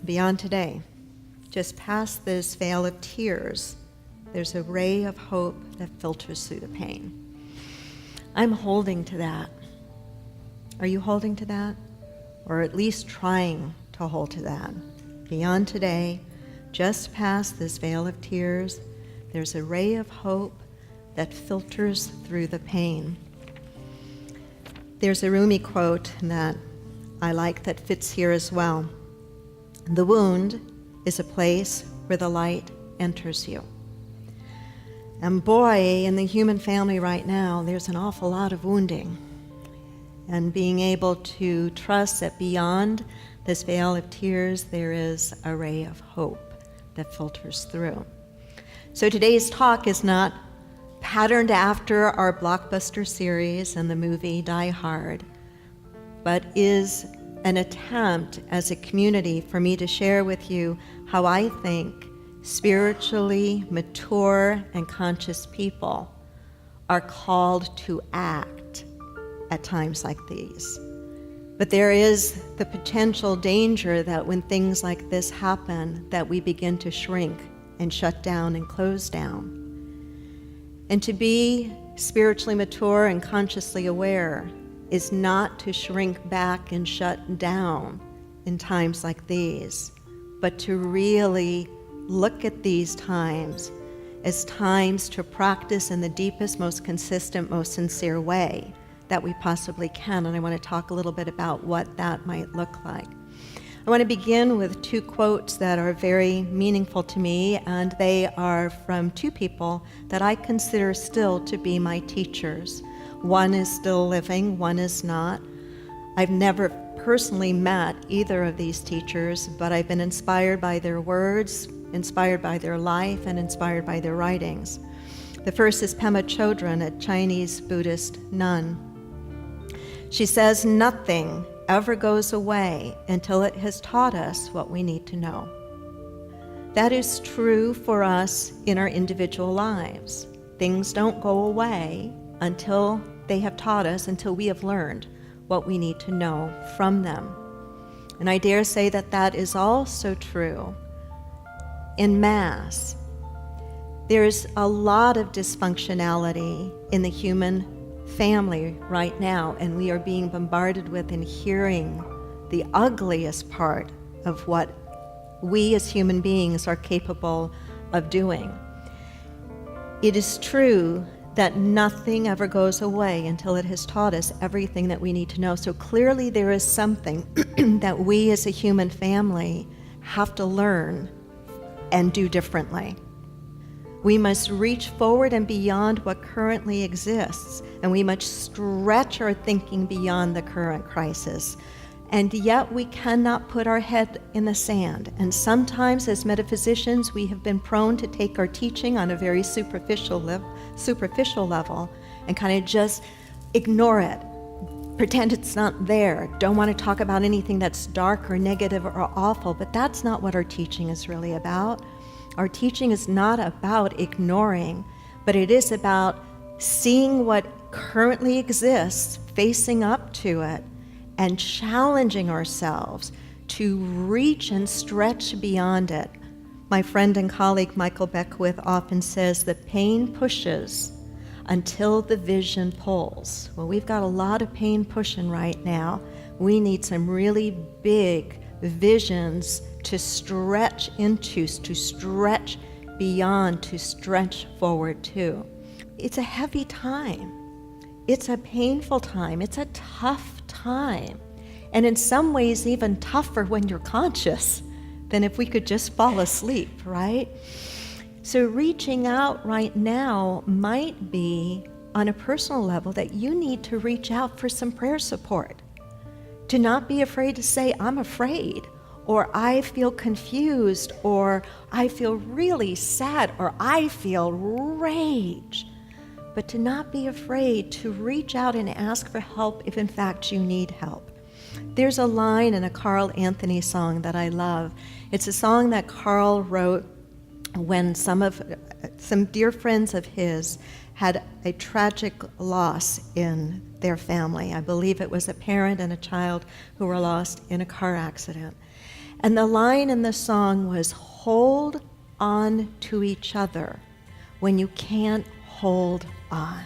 beyond today, just past this veil of tears, there's a ray of hope that filters through the pain. I'm holding to that. Are you holding to that? Or at least trying to hold to that? Beyond today, just past this veil of tears, there's a ray of hope that filters through the pain. There's a Rumi quote that I like that fits here as well. The wound is a place where the light enters you. And boy, in the human family right now, there's an awful lot of wounding. And being able to trust that beyond this veil of tears, there is a ray of hope that filters through. So today's talk is not patterned after our blockbuster series and the movie Die Hard, but is an attempt as a community for me to share with you how I think spiritually mature and conscious people are called to act at times like these. But there is the potential danger that when things like this happen, that we begin to shrink and shut down and close down. And to be spiritually mature and consciously aware is not to shrink back and shut down in times like these, but to really look at these times as times to practice in the deepest, most consistent, most sincere way that we possibly can. And I want to talk a little bit about what that might look like. I want to begin with two quotes that are very meaningful to me, and they are from two people that I consider still to be my teachers. One is still living, one is not. I've never personally met either of these teachers, but I've been inspired by their words, inspired by their life, and inspired by their writings. The first is Pema Chodron, a Chinese Buddhist nun. She says, "Nothing ever goes away until it has taught us what we need to know." That is true for us in our individual lives. Things don't go away until they have taught us, until we have learned what we need to know from them. And I dare say that that is also true in mass. There's a lot of dysfunctionality in the human family right now, and we are being bombarded with and hearing the ugliest part of what we as human beings are capable of doing. It is true that nothing ever goes away until it has taught us everything that we need to know. So clearly there is something that we as a human family have to learn and do differently. We must reach forward and beyond what currently exists, and we must stretch our thinking beyond the current crisis. And yet we cannot put our head in the sand. And sometimes as metaphysicians, we have been prone to take our teaching on a very superficial level and kind of just ignore it, pretend it's not there, don't want to talk about anything that's dark or negative or awful, but that's not what our teaching is really about. Our teaching is not about ignoring, but it is about seeing what currently exists, facing up to it, and challenging ourselves to reach and stretch beyond it. My friend and colleague Michael Beckwith often says that pain pushes until the vision pulls. Well, we've got a lot of pain pushing right now. We need some really big visions to stretch into, to stretch beyond, to stretch forward to. It's a heavy time. It's a painful time. It's a tough time. And in some ways, even tougher when you're conscious than if we could just fall asleep, right? So reaching out right now might be on a personal level that you need to reach out for some prayer support. To not be afraid to say, I'm afraid, or I feel confused, or I feel really sad, or I feel rage. But to not be afraid to reach out and ask for help if in fact you need help. There's a line in a Carl Anthony song that I love. It's a song that Carl wrote when some dear friends of his had a tragic loss in their family. I believe it was a parent and a child who were lost in a car accident. And the line in the song was, hold on to each other when you can't hold on.